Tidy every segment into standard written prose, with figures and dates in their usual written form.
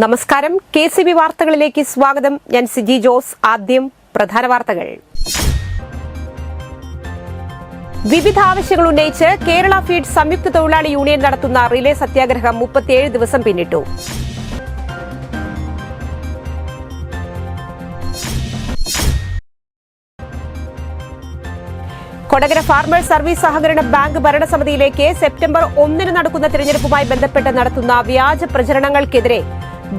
നമസ്കാരം. KCB വാർത്തകളിലേക്ക് സ്വാഗതം. ഞാൻ സിജി ജോസ്. ആദ്യം പ്രധാന വാർത്തകൾ. വിവിധ ആവശ്യങ്ങൾ ഉന്നയിച്ച് കേരള ഫീഡ് സംയുക്ത തൊഴിലാളി യൂണിയൻ നടത്തുന്ന റിലേ സത്യാഗ്രഹം 37 ദിവസം പിന്നിട്ടു. കൊടകര ഫാർമേഴ്സ് സർവീസ് സഹകരണ ബാങ്ക് ഭരണസമിതിയിലേക്ക് സെപ്റ്റംബർ 1 നടക്കുന്ന തിരഞ്ഞെടുപ്പുമായി ബന്ധപ്പെട്ട് നടത്തുന്ന വ്യാജ പ്രചരണങ്ങൾക്കെതിരെ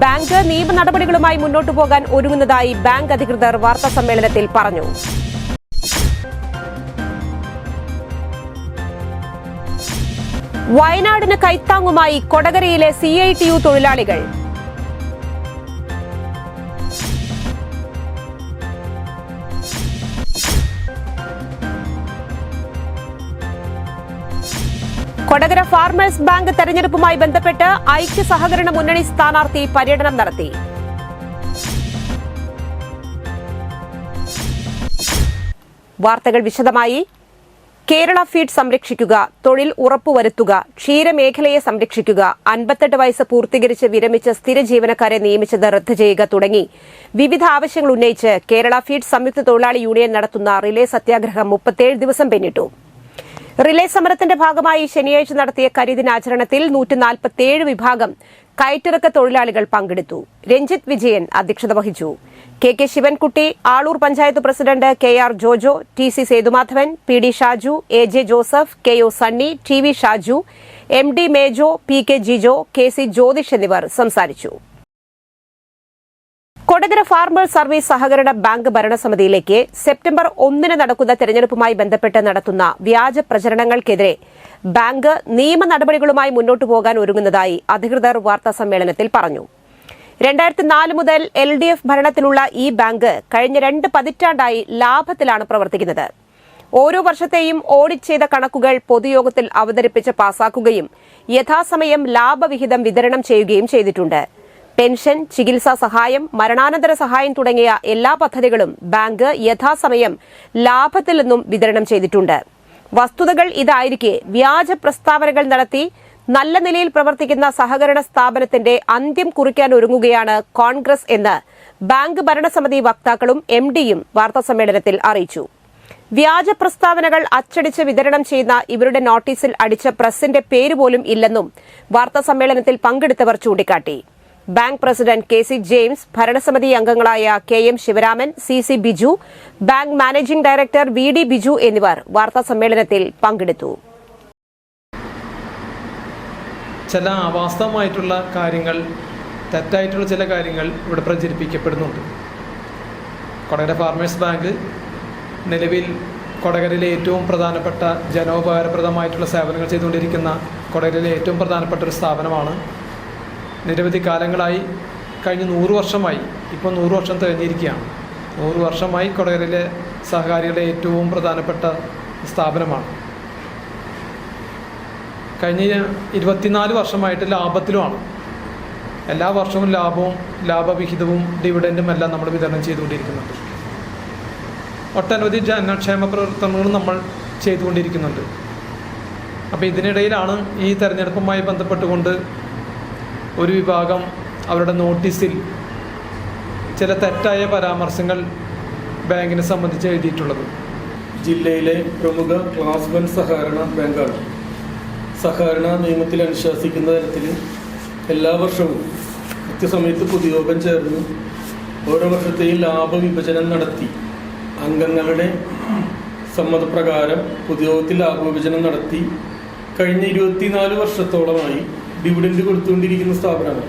ബാങ്ക് നിയമ നടപടികളുമായി മുന്നോട്ടു പോകാൻ ഒരുങ്ങുന്നതായി ബാങ്ക് അധികൃതർ വാർത്താസമ്മേളനത്തിൽ പറഞ്ഞു. വയനാടിന് കൈത്താങ്ങുമായി കൊടകരയിലെ CITU തൊഴിലാളികൾ. കൊടകര ഫാർമേഴ്സ് ബാങ്ക് തെരഞ്ഞെടുപ്പുമായി ബന്ധപ്പെട്ട് ഐക്യ സഹകരണ മുന്നണി സ്ഥാനാർത്ഥി പര്യടനം നടത്തി. വാർത്തകൾ വിശദമായി. കേരള ഫീഡ് സംരക്ഷിക്കുക, തൊഴിൽ ഉറപ്പുവരുത്തുക, ക്ഷീരമേഖലയെ സംരക്ഷിക്കുക, 58 വയസ്സ് പൂർത്തീകരിച്ച് വിരമിച്ച സ്ഥിര ജീവനക്കാരെ നിയമിച്ചത് റദ്ദ് ചെയ്യുക തുടങ്ങി വിവിധ ആവശ്യങ്ങൾ ഉന്നയിച്ച് കേരള ഫീഡ് സംയുക്ത തൊഴിലാളി യൂണിയൻ നടത്തുന്ന റിലേ സത്യാഗ്രഹം 37 ദിവസം പിന്നിട്ടു. റിലേ സമരത്തിന്റെ ഭാഗമായി ശനിയാഴ്ച നടത്തിയ കരിദിനാചരണത്തിൽ 147 വിഭാഗം കയറ്റിറക്ക തൊഴിലാളികൾ പങ്കെടുത്തു. രഞ്ജിത്ത് വിജയൻ അധ്യക്ഷത വഹിച്ചു. KK Sivankutty, Aloor panchayat president KR Jojo, TC Sethumadhavan, PD Shaju, AJ Joseph, KO Sunny, TV Shaju, MD Mejo, PK Jijo, KC Jyothish എന്നിവർ സംസാരിച്ചു. കൊടകര ഫാർമേഴ്സ് സർവീസ് സഹകരണ ബാങ്ക് ഭരണസമിതിയിലേക്ക് സെപ്റ്റംബർ 1 നടക്കുന്ന തെരഞ്ഞെടുപ്പുമായി ബന്ധപ്പെട്ട് നടത്തുന്ന വ്യാജ പ്രചരണങ്ങൾക്കെതിരെ ബാങ്ക് നിയമ നടപടികളുമായി മുന്നോട്ടു പോകാൻ ഒരുങ്ങുന്നതായി അധികൃതർ വാർത്താസമ്മേളനത്തിൽ പറഞ്ഞു. 2004 മുതൽ LDF ഭരണത്തിലുള്ള ഈ ബാങ്ക് കഴിഞ്ഞ 2 പതിറ്റാണ്ടായി ലാഭത്തിലാണ് പ്രവർത്തിക്കുന്നത്. ഓരോ വർഷത്തെയും ഓഡിറ്റ് ചെയ്ത കണക്കുകൾ പൊതുയോഗത്തിൽ അവതരിപ്പിച്ച് പാസാക്കുകയും യഥാസമയം ലാഭവിഹിതം വിതരണം ചെയ്യുകയും ചെയ്തിട്ടുണ്ട്. പെൻഷൻ, ചികിത്സാ സഹായം, മരണാനന്തര സഹായം തുടങ്ങിയ എല്ലാ പദ്ധതികളും ബാങ്ക് യഥാസമയം ലാഭത്തിൽ നിന്നും വിതരണം ചെയ്തിട്ടുണ്ട്. വസ്തുതകൾ ഇതായിരിക്കെ വ്യാജ പ്രസ്താവനകൾ നടത്തി നല്ല നിലയിൽ പ്രവർത്തിക്കുന്ന സഹകരണ സ്ഥാപനത്തിന്റെ അന്ത്യം കുറിക്കാൻ ഒരുങ്ങുകയാണ് കോൺഗ്രസ് എന്ന് ബാങ്ക് ഭരണസമിതി വക്താക്കളും MDയും വാർത്താസമ്മേളനത്തിൽ അറിയിച്ചു. വ്യാജ പ്രസ്താവനകൾ അച്ചടിച്ച് വിതരണം ചെയ്യുന്ന ഇവരുടെ നോട്ടീസിൽ അടിച്ച പ്രസിന്റെ പേരുപോലും ഇല്ലെന്നും വാർത്താസമ്മേളനത്തിൽ പങ്കെടുത്തവർ ചൂണ്ടിക്കാട്ടി. ബാങ്ക് പ്രസിഡന്റ് KC ജെയിംസ്, ഭരണസമിതി അംഗങ്ങളായ KM Sivaraman, CC Biju, bank managing director VD Biju എന്നിവർ വാർത്താസമ്മേളനത്തിൽ പങ്കെടുത്തു. ചില അവാസ്തവമായിട്ടുള്ള കാര്യങ്ങൾ, തെറ്റായിട്ടുള്ള ചില കാര്യങ്ങൾ ഇവിടെ പ്രചരിപ്പിക്കപ്പെടുന്നുണ്ട്. കൊടകര ഫാർമേഴ്സ് ബാങ്ക് നിലവിൽ കൊടകരയിലെ ഏറ്റവും പ്രധാനപ്പെട്ട ജനോപകാരപ്രദമായിട്ടുള്ള സേവനങ്ങൾ ചെയ്തുകൊണ്ടിരിക്കുന്ന കൊടകരയിലെ ഏറ്റവും പ്രധാനപ്പെട്ട ഒരു സ്ഥാപനമാണ്. നിരവധി കാലങ്ങളായി, കഴിഞ്ഞ 100 വർഷമായി, ഇപ്പോൾ 100 വർഷം തികഞ്ഞിരിക്കുകയാണ്. 100 വർഷമായി കൊടകരയിലെ സഹകാരികളുടെ ഏറ്റവും പ്രധാനപ്പെട്ട സ്ഥാപനമാണ്. കഴിഞ്ഞ 24 വർഷമായിട്ട് ലാഭത്തിലുമാണ്. എല്ലാ വർഷവും ലാഭവിഹിതവും ഡിവിഡൻറ്റും എല്ലാം നമ്മൾ വിതരണം ചെയ്തുകൊണ്ടിരിക്കുന്നുണ്ട്. ഒട്ടനവധി ജനക്ഷേമ പ്രവർത്തനങ്ങളും നമ്മൾ ചെയ്തുകൊണ്ടിരിക്കുന്നുണ്ട്. അപ്പോൾ ഇതിനിടയിലാണ് ഈ തെരഞ്ഞെടുപ്പുമായി ബന്ധപ്പെട്ടുകൊണ്ട് ഒരു വിഭാഗം അവരുടെ നോട്ടീസിൽ ചില തെറ്റായ പരാമർശങ്ങൾ ബാങ്കിനെ സംബന്ധിച്ച് എഴുതിയിട്ടുള്ളത്. ജില്ലയിലെ പ്രമുഖ ക്ലാസ് 1 സഹകരണ ബാങ്കാണ്. സഹകരണ നിയമത്തിൽ അനുശാസിക്കുന്ന തരത്തിൽ എല്ലാ വർഷവും കൃത്യസമയത്ത് പൊതുയോഗം ചേർന്ന് ഓരോ വർഷത്തെയും ലാഭവിഭജനം നടത്തി അംഗങ്ങളുടെ സമ്മതപ്രകാരം പൊതുയോഗത്തിൽ ലാഭവിഭജനം നടത്തി കഴിഞ്ഞ 24 വർഷത്തോളമായി ഡിവിഡൻഡ് കൊടുത്തുകൊണ്ടിരിക്കുന്ന സ്ഥാപനമാണ്.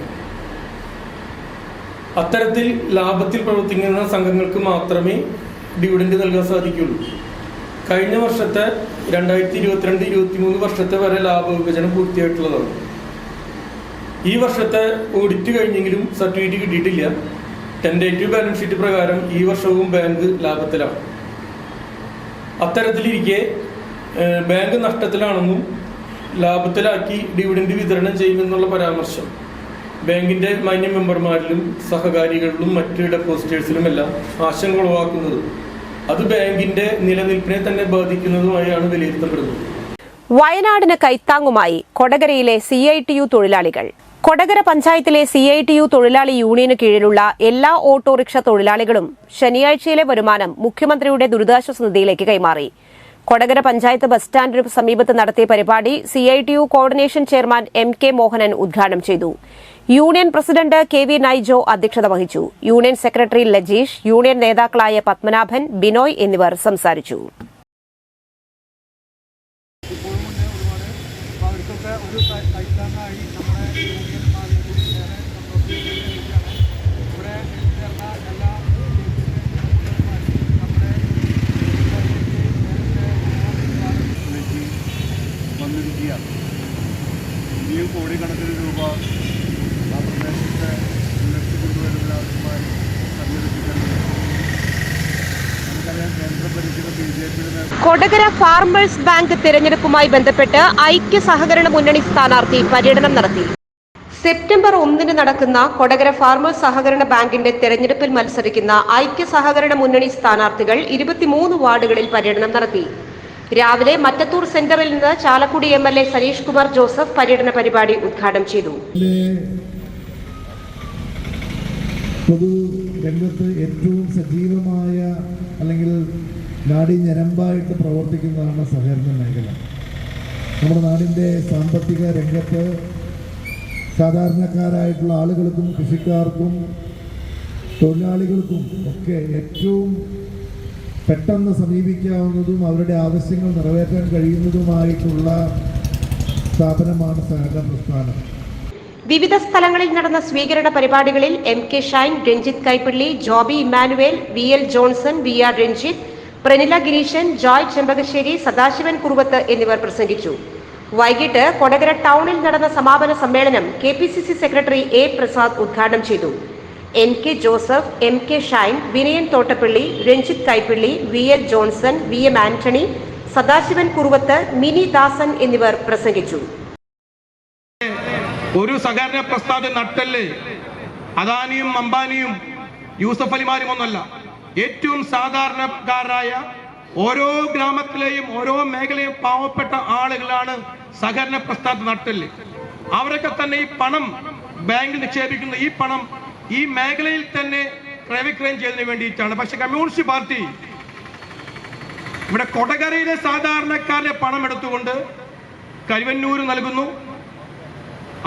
അത്തരത്തിൽ ലാഭത്തിൽ പ്രവർത്തിക്കുന്ന സംഘങ്ങൾക്ക് മാത്രമേ ഡിവിഡൻഡ് നൽകാൻ സാധിക്കുകയുള്ളൂ. കഴിഞ്ഞ വർഷത്തെ 2022-23 വർഷത്തെ വരെ ലാഭവിഭജനം പൂർത്തിയായിട്ടുള്ളതാണ്. ഈ വർഷത്തെ ഓഡിറ്റ് കഴിഞ്ഞെങ്കിലും സർട്ടിഫിക്കറ്റ് കിട്ടിയിട്ടില്ല. ടെൻഡേറ്റീവ് ബാലൻസ് ഷീറ്റ് പ്രകാരം ഈ വർഷവും ബാങ്ക് ലാഭത്തിലാണ്. അത്തരത്തിലിരിക്കെ ബാങ്ക് നഷ്ടത്തിലാണെന്നും ലാഭത്തിലാക്കി ഡിവിഡൻഡ് വിതരണം ചെയ്യുമെന്നുള്ള പരാമർശം ബാങ്കിന്റെ മാന്യ മെമ്പർമാരിലും സഹകാരികളിലും മറ്റ് ഡെപ്പോസിറ്റേഴ്സിലുമെല്ലാം ആശങ്ക ഉളവാക്കുന്നത് അത് ബാങ്കിന്റെ നിലനിൽപ്പിനെ തന്നെ ബാധിക്കുന്നതുമായാണ് വിലയിരുത്തപ്പെടുന്നത്. വയനാടിന് കൈത്താങ്ങുമായി കൊടകരയിലെ CITU തൊഴിലാളികൾ. കൊടകര പഞ്ചായത്തിലെ CITU തൊഴിലാളി യൂണിയന് കീഴിലുള്ള എല്ലാ ഓട്ടോറിക്ഷ തൊഴിലാളികളും ശനിയാഴ്ചയിലെ വരുമാനം മുഖ്യമന്ത്രിയുടെ ദുരിതാശ്വാസ നിധിയിലേക്ക് കൈമാറി. കൊടകര പഞ്ചായത്ത് ബസ് സ്റ്റാൻഡിന് സമീപത്ത് നടത്തിയ പരിപാടി CITU coordination chairman MK Mohanan ഉദ്ഘാടനം ചെയ്തു. യൂണിയൻ പ്രസിഡന്റ് KV നൈജോ അധ്യക്ഷത വഹിച്ചു. യൂണിയൻ സെക്രട്ടറി ലജീഷ്, യൂണിയൻ നേതാക്കളായ പത്മനാഭൻ, ബിനോയ് എന്നിവർ സംസാരിച്ചു. വന്നിരിക്കുകയാണ്. ഇനിയും കോടിക്കണക്കിന് രൂപ ആ പ്രദേശത്തെ ഉയർത്തി കൊണ്ടുവരുന്നതിന് ആവശ്യമായി സംഘടിപ്പിക്കാൻ നമുക്കറിയാം. കേന്ദ്ര ഭരിക്കുന്ന BJP-യുടെ കൊടകര ഫാർമേഴ്സ് ബാങ്ക് തിരഞ്ഞെടുപ്പുമായി ബന്ധപ്പെട്ട് ഐക്യ സഹകരണ മുന്നണി സ്ഥാനാർത്ഥി പര്യടനം നടത്തി. സെപ്റ്റംബർ 1 നടക്കുന്ന കൊടകര ഫാർമേഴ്സ് സഹകരണ ബാങ്കിന്റെ തെരഞ്ഞെടുപ്പിൽ മത്സരിക്കുന്ന ഐക്യ സഹകരണ മുന്നണി സ്ഥാനാർത്ഥികൾ 23 വാർഡുകളിൽ പര്യടനം നടത്തി. രാവിലെ മറ്റത്തൂർ സെന്ററിൽ നിന്ന് ചാലക്കുടി MLA സനീഷ് കുമാർ ജോസഫ് പര്യടന പരിപാടി ഉദ്ഘാടനം ചെയ്തു. പൊതു രംഗത്ത് ഏറ്റവും സജീവമായ അല്ലെങ്കിൽ നാടിഞരമ്പായിട്ട് പ്രവർത്തിക്കുന്നതാണ് സഹകരണ മേഖല. നമ്മുടെ നാടിൻ്റെ സാമ്പത്തിക രംഗത്ത് സാധാരണക്കാരായിട്ടുള്ള ആളുകൾക്കും കൃഷിക്കാർക്കും തൊഴിലാളികൾക്കും ഒക്കെ ഏറ്റവും പെട്ടെന്ന് സമീപിക്കാവുന്നതും അവരുടെ ആവശ്യങ്ങൾ നിറവേറ്റാൻ കഴിയുന്നതുമായിട്ടുള്ള സ്ഥാപനമാണ് സഹകരണ പ്രസ്ഥാനം. വിവിധ സ്ഥലങ്ങളിൽ നടന്ന സ്വീകരണ പരിപാടികളിൽ MK Shine, Ranjith Kaippally, Joby Immanuel, VL Johnson, VR Ranjith, Pranila Gireeshan, Joy Chembakassery, Sadasivan Kuruvath എന്നിവർ പ്രസംഗിച്ചു. വൈകിട്ട് കൊടകര ടൗണിൽ നടന്ന സമാപന സമ്മേളനം KPCC സെക്രട്ടറി A പ്രസാദ് ഉദ്ഘാടനം ചെയ്തു. NK Joseph, MK Shine, Vinayan Thottappally, Ranjith Kaippally, VL Johnson, VM Antony, Sadasivan Kuruvath, Mini Dasan എന്നിവർ പ്രസംഗിച്ചു. ഒരു സഹകരണ പ്രസ്ഥാന നട്ടല് അദാനിയും അംബാനിയും യൂസഫ് അലിമാരും ഒന്നല്ല. ഏറ്റവും സാധാരണക്കാരായ ഓരോ ഗ്രാമത്തിലെയും ഓരോ മേഖലയും പാവപ്പെട്ട ആളുകളാണ് സഹകരണ പ്രസ്ഥാന നട്ടല്. അവരൊക്കെ തന്നെ ഈ പണം ബാങ്കിൽ നിക്ഷേപിക്കുന്ന ഈ പണം ഈ മേഖലയിൽ തന്നെ ക്രയവിക്രയം ചെയ്യുന്നതിന് വേണ്ടിയിട്ടാണ്. പക്ഷെ കമ്മ്യൂണിസ്റ്റ് പാർട്ടി ഇവിടെ കൊടകരയിലെ സാധാരണക്കാരുടെ പണം എടുത്തുകൊണ്ട് കരുവന്നൂർ നൽകുന്നു.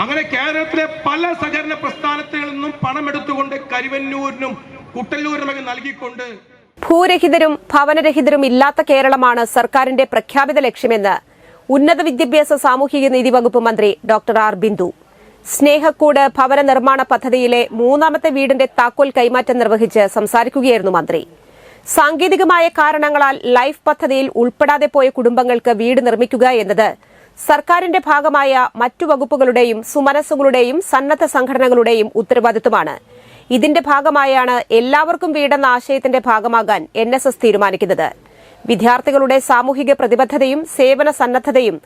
അങ്ങനെ കേരളത്തിലെ പല സഹകരണ പ്രസ്ഥാനത്തിൽ നിന്നും പണമെടുത്തുകൊണ്ട് കരുവന്നൂരിനും കുട്ടല്ലൂരിനുമൊക്കെ നൽകിക്കൊണ്ട് ഭൂരഹിതരും ഭവനരഹിതരും ഇല്ലാത്ത കേരളമാണ് സർക്കാരിന്റെ പ്രഖ്യാപിത ലക്ഷ്യമെന്ന് ഉന്നത വിദ്യാഭ്യാസ സാമൂഹിക നീതി വകുപ്പ് മന്ത്രി ഡോക്ടർ R ബിന്ദു. സ്നേഹക്കൂട് ഭവന നിർമ്മാണ പദ്ധതിയിലെ 3ാമത്തെ വീടിന്റെ താക്കോൽ കൈമാറ്റം നിർവഹിച്ച് സംസാരിക്കുകയായിരുന്നു മന്ത്രി. സാങ്കേതികമായ കാരണങ്ങളാൽ ലൈഫ് പദ്ധതിയിൽ ഉൾപ്പെടാതെ പോയ കുടുംബങ്ങൾക്ക് വീട് നിർമ്മിക്കുക എന്നത് സർക്കാരിന്റെ ഭാഗമായ മറ്റു വകുപ്പുകളുടെയും സുമനസ്സുകളുടെയും സന്നദ്ധ സംഘടനകളുടെയും ഉത്തരവാദിത്തമാണ്. ഇതിന്റെ ഭാഗമായാണ് എല്ലാവർക്കും വീടെന്ന ആശയത്തിന്റെ ഭാഗമാകാൻ NSS തീരുമാനിക്കുന്നത്. വിദ്യാർത്ഥികളുടെ സാമൂഹിക പ്രതിബദ്ധതയും സേവന സന്നദ്ധതയും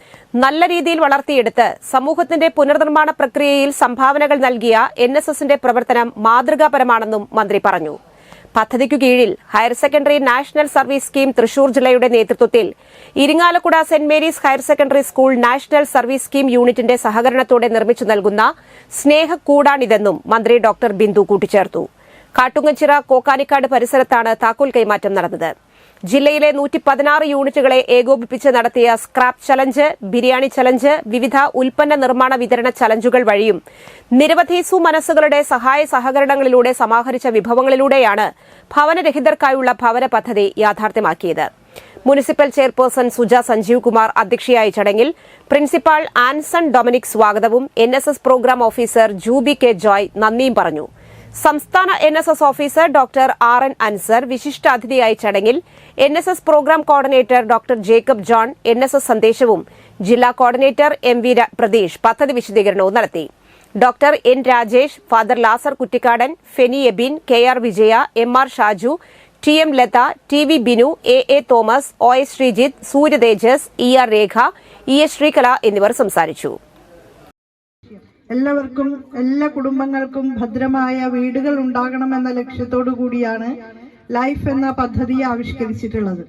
നല്ല രീതിയിൽ വളർത്തിയെടുത്ത് സമൂഹത്തിന്റെ പുനർനിർമ്മാണ പ്രക്രിയയിൽ സംഭാവനകൾ നൽകിയ NSSന്റെ പ്രവർത്തനം മാതൃകാപരമാണെന്നും മന്ത്രി പറഞ്ഞു. പദ്ധതിക്കു കീഴിൽ higher secondary national service scheme Thrissur ജില്ലയുടെ നേതൃത്വത്തിൽ Irinjalakuda saint Mary's higher secondary school national service scheme യൂണിറ്റിന്റെ സഹകരണത്തോടെ നിർമ്മിച്ചു നൽകുന്ന സ്നേഹക്കൂടാണിതെന്നും മന്ത്രി ഡോക്ടർ ബിന്ദു കൂട്ടിച്ചേർത്തു. കാട്ടുങ്ങച്ചിറ കോക്കാനിക്കാട് പരിസരത്താണ് താക്കോൽ കൈമാറ്റം നടന്നത്. ജില്ലയിലെ 116 യൂണിറ്റുകളെ ഏകോപിപ്പിച്ച് നടത്തിയ സ്ക്രാപ്പ് ചലഞ്ച്, ബിരിയാണി ചലഞ്ച്, വിവിധ ഉൽപ്പന്ന നിർമ്മാണ വിതരണ ചലഞ്ചുകൾ വഴിയും നിരവധി സുമനസ്സുകളുടെ സഹായ സഹകരണങ്ങളിലൂടെ സമാഹരിച്ച വിഭവങ്ങളിലൂടെയാണ് ഭവനരഹിതർക്കായുള്ള ഭവന പദ്ധതി യാഥാർത്ഥ്യമാക്കിയത്. മുനിസിപ്പൽ ചെയർപേഴ്സൺ സുജ സഞ്ജീവ് കുമാർ അധ്യക്ഷയായ ചടങ്ങിൽ പ്രിൻസിപ്പാൾ ആൻസൺ ഡൊമിനിക് സ്വാഗതവും NSS programme officer Jubi K Joy നന്ദിയും പറഞ്ഞു. സംസ്ഥാന NSS officer doctor RN Ansar വിശിഷ്ടാതിഥിയായ ചടങ്ങിൽ NSS programme coordinator doctor Jacob John NSS സന്ദേശവും ജില്ലാ കോർഡിനേറ്റർ MV പ്രതീഷ് പദ്ധതി വിശദീകരണവും നടത്തി. Doctor N Rajesh, father Lazar Kuttikkadan, Feni Ebin, KR Vijaya, MR Shaju, TM Latha, TV Binu, AA Thomas, OS Sreejith, Suryathejas, ER രേഖ, ES ശ്രീകല എന്നിവർ സംസാരിച്ചു. എല്ലാവർക്കും, എല്ലാ കുടുംബങ്ങൾക്കും ഭദ്രമായ വീടുകൾ ഉണ്ടാകണമെന്ന ലക്ഷ്യത്തോടു കൂടിയാണ് ലൈഫ് എന്ന പദ്ധതി ആവിഷ്കരിച്ചിട്ടുള്ളത്.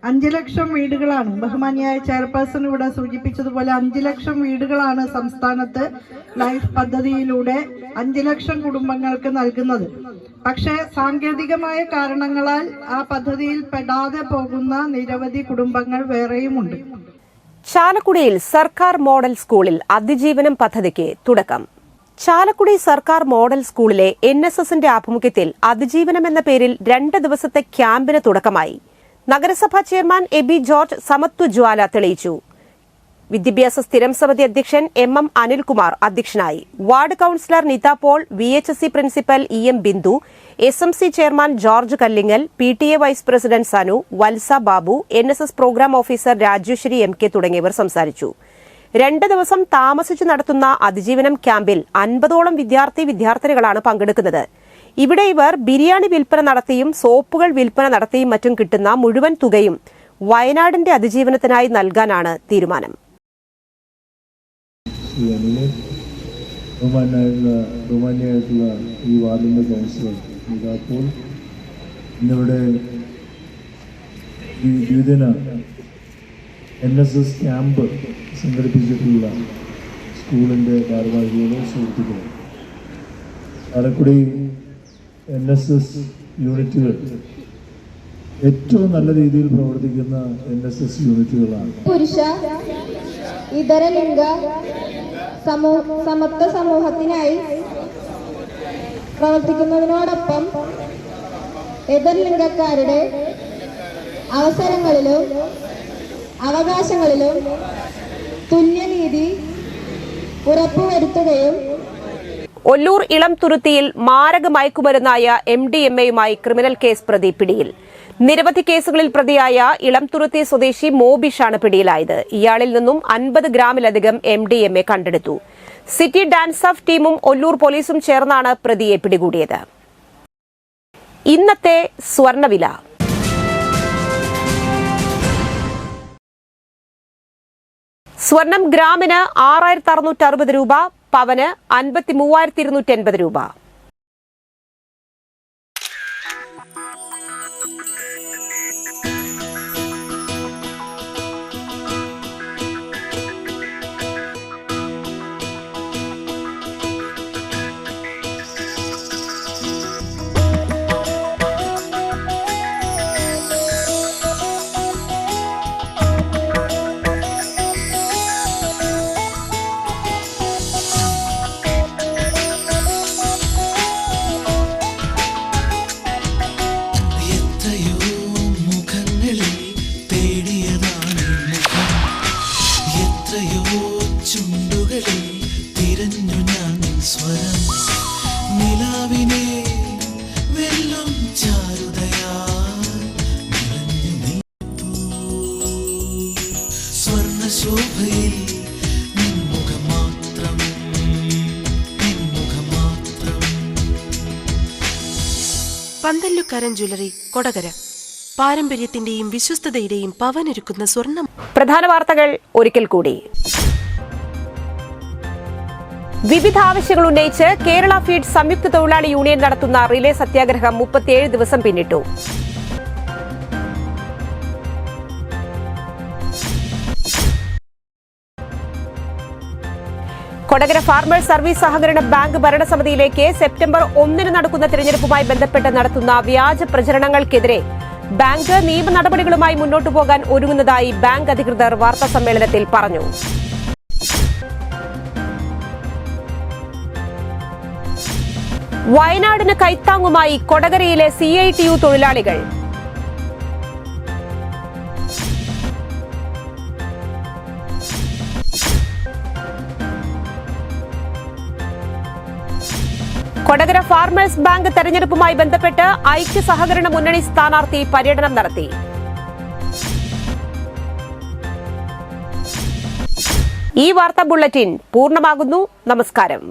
5 ലക്ഷം വീടുകളാണ്, ബഹുമാനിയായ ചെയർപേഴ്സൺ ഇവിടെ സൂചിപ്പിച്ചതുപോലെ 5 ലക്ഷം വീടുകളാണ് സംസ്ഥാനത്ത് ലൈഫ് പദ്ധതിയിലൂടെ 5 ലക്ഷം കുടുംബങ്ങൾക്ക് നൽകുന്നത്. പക്ഷേ സാങ്കേതികമായ കാരണങ്ങളാൽ ആ പദ്ധതിയിൽ പെടാതെ പോകുന്ന നിരവധി കുടുംബങ്ങൾ വേറെയുമുണ്ട്. ചാലക്കുടിയിൽ സർക്കാർ മോഡൽ സ്കൂളിൽ അതിജീവനം പദ്ധതിക്ക് തുടക്കം. ചാലക്കുടി സർക്കാർ മോഡൽ സ്കൂളിലെ NSSന്റെ ആഭിമുഖ്യത്തിൽ അതിജീവനം എന്ന പേരിൽ 2 ദിവസത്തെ ക്യാമ്പിന് തുടക്കമായി. നഗരസഭാ ചെയർമാൻ എബി ജോർജ് സമത്വജ്വാല തെളിയിച്ചു. വിദ്യാഭ്യാസ സ്ഥിരം സമിതി അധ്യക്ഷൻ MM അനിൽകുമാർ അധ്യക്ഷനായി. Ward councillor Nitha Paul, VHSC principal EM Bindu, SMC chairman George Kallingal, PTA vice president Sanu, Valsa Babu, NSS programme officer Rajeshwari MK തുടങ്ങിയവർ സംസാരിച്ചു. 2 ദിവസം താമസിച്ചു നടത്തുന്ന അതിജീവനം ക്യാമ്പിൽ 50ഓളം വിദ്യാർത്ഥിനികളാണ് പങ്കെടുക്കുന്നത്. ഇവിടെ ഇവർ ബിരിയാണി വിൽപ്പന നടത്തിയും സോപ്പുകൾ വിൽപ്പന നടത്തിയും മറ്റും കിട്ടുന്ന മുഴുവൻ തുകയും വയനാടിന്റെ അതിജീവനത്തിനായി നൽകാനാണ് തീരുമാനം. ബഹുമാന്യായിട്ടുള്ള ഈ വാർഡിൻ്റെ കൗൺസിലർ നിതാപ്പോൾ ഇന്നിവിടെ ഈ ദ്വിദിന NSS ക്യാമ്പ് സംഘടിപ്പിച്ചിട്ടുള്ള സ്കൂളിൻ്റെ ഭാരവാഹികളെ സുഹൃത്തുക്കളെ, ചാലക്കുടി NSS യൂണിറ്റുകൾ ഏറ്റവും നല്ല രീതിയിൽ പ്രവർത്തിക്കുന്ന NSS യൂണിറ്റുകളാണ്. പുരുഷ ഇതര ലിംഗ സമത്വ സമൂഹത്തിനായി പ്രവർത്തിക്കുന്നതിനോടൊപ്പം എതിർലിംഗക്കാരുടെ അവസരങ്ങളിലും അവകാശങ്ങളിലും തുല്യനീതി ഉറപ്പുവരുത്തുകയും ഒല്ലൂർ ഇളം തുരുത്തിയിൽ മാരക മയക്കുമരുന്നായ MDMAയുമായി ക്രിമിനൽ കേസ് പ്രതി പിടിയിൽ. നിരവധി കേസുകളിൽ പ്രതിയായ ഇളം തുരുത്തി സ്വദേശി മോബിഷാണ് പിടിയിലായത്. ഇയാളിൽ നിന്നും 50 ഗ്രാമിലധികം MDMA കണ്ടെടുത്തു. സിറ്റി ഡാൻസ് ഓഫ് ടീമും ഒല്ലൂർ പോലീസും ചേർന്നാണ് പ്രതിയെ പിടികൂടിയത്. ഇന്നത്തെ സ്വർണ്ണവില. സ്വർണം ഗ്രാമിന് 6660 രൂപ, പവന് 53,280 രൂപ. പന്തല്ലുക്കാരൻ ജ്വല്ലറി, കൊടകര. പാരമ്പര്യത്തിന്റെയും വിശ്വസ്തതയുടെയും പവനൊരുക്കുന്ന സ്വർണം. പ്രധാന വാർത്തകൾ ഒരിക്കൽ കൂടി. വിവിധ ആവശ്യങ്ങൾ ഉന്നയിച്ച് കേരള ഫീഡ് സംയുക്ത തൊഴിലാളി യൂണിയൻ നടത്തുന്ന റിലേ സത്യാഗ്രഹം 37 ദിവസം പിന്നിട്ടു. കൊടകര ഫാർമേഴ്സ് സർവീസ് സഹകരണ ബാങ്ക് ഭരണസമിതിയിലേക്ക് സെപ്റ്റംബർ 1 നടക്കുന്ന തെരഞ്ഞെടുപ്പുമായി ബന്ധപ്പെട്ട് നടത്തുന്ന വ്യാജ പ്രചരണങ്ങൾക്കെതിരെ ബാങ്ക് നിയമ നടപടികളുമായി മുന്നോട്ടു പോകാൻ ഒരുങ്ങുന്നതായി ബാങ്ക് അധികൃതർ വാർത്താസമ്മേളനത്തിൽ പറഞ്ഞു. വയനാടിന് കൈത്താങ്ങുമായി കൊടകരയിലെ CITU തൊഴിലാളികൾ. കൊടകര ഫാർമേഴ്സ് ബാങ്ക് തെരഞ്ഞെടുപ്പുമായി ബന്ധപ്പെട്ട് ഐക്യ സഹകരണ മുന്നണി സ്ഥാനാർത്ഥി പര്യടനം നടത്തി. ഈ വാർത്താ ബുള്ളറ്റിൻ പൂർണ്ണമാകുന്നു. നമസ്കാരം.